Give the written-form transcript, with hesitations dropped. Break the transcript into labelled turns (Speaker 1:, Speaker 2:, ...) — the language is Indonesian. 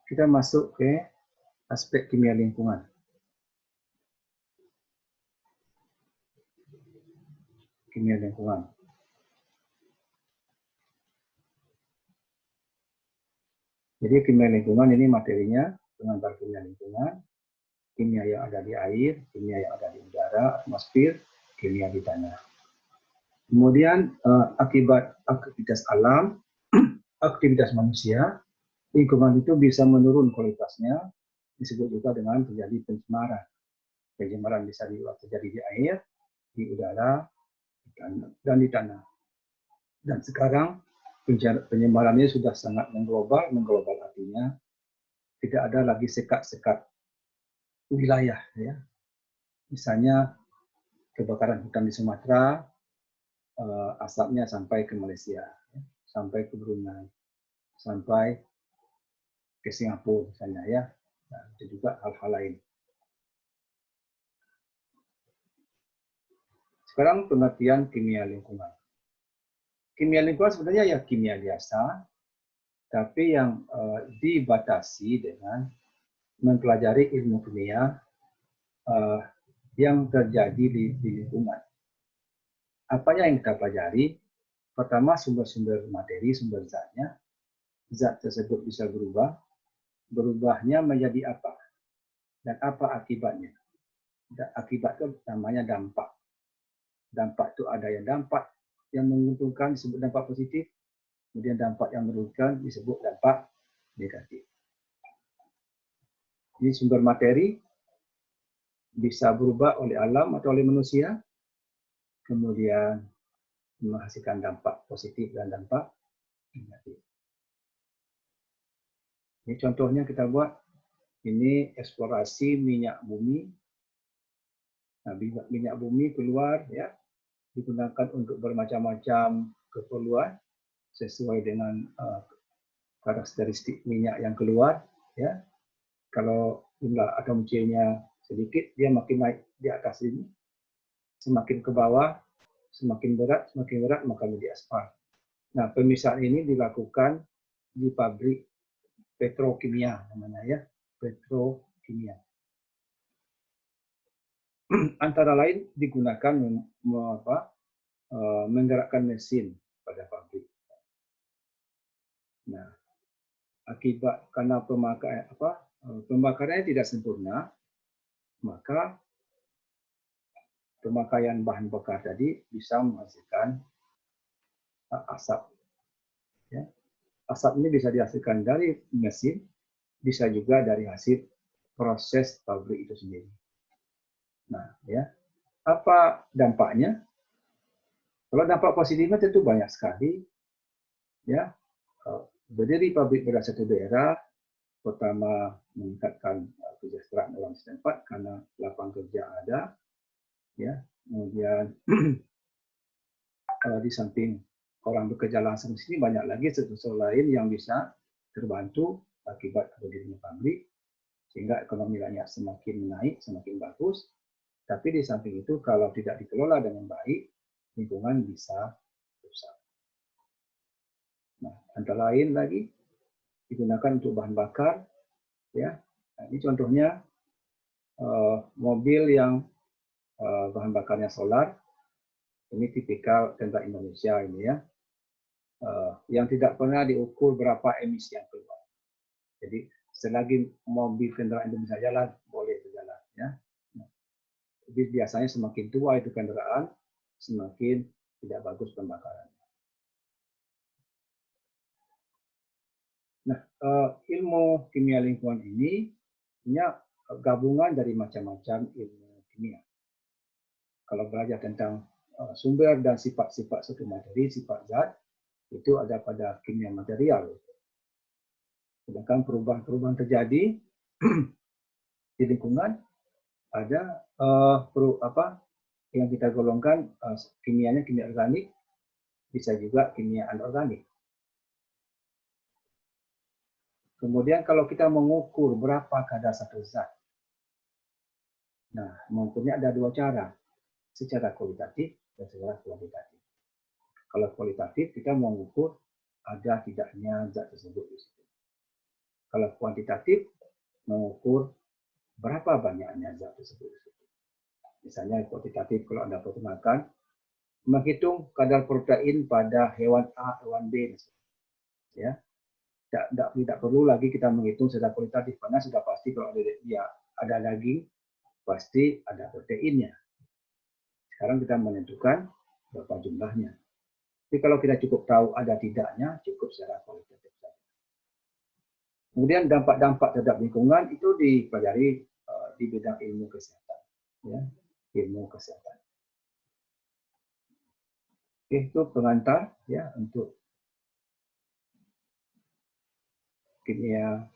Speaker 1: kita masuk ke aspek kimia lingkungan. Kimia lingkungan. Jadi kimia lingkungan ini materinya pengantar kimia lingkungan, kimia yang ada di air, kimia yang ada di udara, atmosfer, kimia di tanah. Kemudian akibat aktivitas alam, aktivitas manusia, lingkungan itu bisa menurun kualitasnya, disebut juga dengan terjadi pencemaran. Pencemaran bisa terjadi di air, di udara, dan di tanah. Dan sekarang pencemarannya sudah sangat mengglobal artinya tidak ada lagi sekat-sekat wilayah, ya. Misalnya kebakaran hutan di Sumatera, asapnya sampai ke Malaysia, ya, sampai ke Brunei, sampai ke Singapura misalnya, ya. Nah, itu juga hal-hal lain. Sekarang pengertian kimia lingkungan. Kimia lingkungan sebenarnya ya kimia biasa, tapi yang dibatasi dengan mempelajari ilmu kimia yang terjadi di lingkungan. Apa yang kita pelajari? Pertama, sumber-sumber materi, sumber zatnya. Zat tersebut bisa berubah. Berubahnya menjadi apa? Dan apa akibatnya? Akibat itu namanya dampak. Dampak itu ada yang dampak yang menguntungkan disebut dampak positif. Kemudian dampak yang merugikan disebut dampak negatif. Jadi sumber materi bisa berubah oleh alam atau oleh manusia. Kemudian menghasilkan dampak positif dan dampak negatif. Ini contohnya kita buat, ini eksplorasi minyak bumi. Nah, minyak bumi keluar, ya, digunakan untuk bermacam-macam keperluan sesuai dengan karakteristik minyak yang keluar, ya. Kalau jumlah atom C-nya sedikit, dia makin naik di atas ini. Semakin ke bawah, semakin berat maka menjadi aspal. Nah, pemisahan ini dilakukan di pabrik petrokimia namanya, ya, petrokimia. Antara lain digunakan menggerakkan mesin pada pabrik. Nah, akibat karena pembakarannya tidak sempurna, maka pemakaian bahan bakar tadi bisa menghasilkan asap. Ya. Asap ini bisa dihasilkan dari mesin, bisa juga dari hasil proses pabrik itu sendiri. Nah, ya, apa dampaknya? Kalau dampak positifnya tentu banyak sekali. Ya, berdiri pabrik pada satu daerah, pertama meningkatkan kesejahteraan orang setempat karena lapangan kerja ada, ya. Kemudian di samping orang bekerja langsung di sini, banyak lagi sektor lain yang bisa terbantu akibat berdirinya pabrik, sehingga ekonomi rakyat semakin naik, semakin bagus. Tapi di samping itu kalau tidak dikelola dengan baik, lingkungan bisa rusak. Nah, antara lain lagi digunakan untuk bahan bakar, ya. Nah, ini contohnya mobil yang bahan bakarnya solar. Ini tipikal tentang Indonesia ini, ya. Yang tidak pernah diukur berapa emisi yang keluar. Jadi selagi mobil kendaraan itu bisa jalan, boleh berjalan, ya. Nah, jadi biasanya semakin tua itu kendaraan, semakin tidak bagus pembakaran. Nah, ilmu kimia lingkungan ini punya gabungan dari macam-macam ilmu kimia. Kalau belajar tentang sumber dan sifat-sifat suatu materi, sifat zat, itu ada pada kimia material. Sedangkan perubahan-perubahan terjadi di lingkungan, ada yang kita golongkan kimianya kimia organik, bisa juga kimia anorganik. Kemudian kalau kita mengukur berapa kadar satu zat, nah mengukurnya ada dua cara, secara kualitatif dan secara kuantitatif. Kalau kualitatif kita mengukur ada tidaknya zat tersebut di situ. Kalau kuantitatif, mengukur berapa banyaknya zat tersebut. Misalnya kuantitatif kalau Anda pergunakan, menghitung kadar protein pada hewan A, hewan B. Ya, tidak perlu lagi kita menghitung secara kualitatif, karena sudah pasti kalau ada daging, pasti ada proteinnya. Sekarang kita menentukan berapa jumlahnya. Tapi kalau kita cukup tahu ada tidaknya, cukup secara kualitatif saja. Kemudian dampak-dampak terhadap lingkungan itu dipelajari di bidang ilmu kesehatan. Ya, ilmu kesehatan. Oke, itu pengantar ya untuk kimia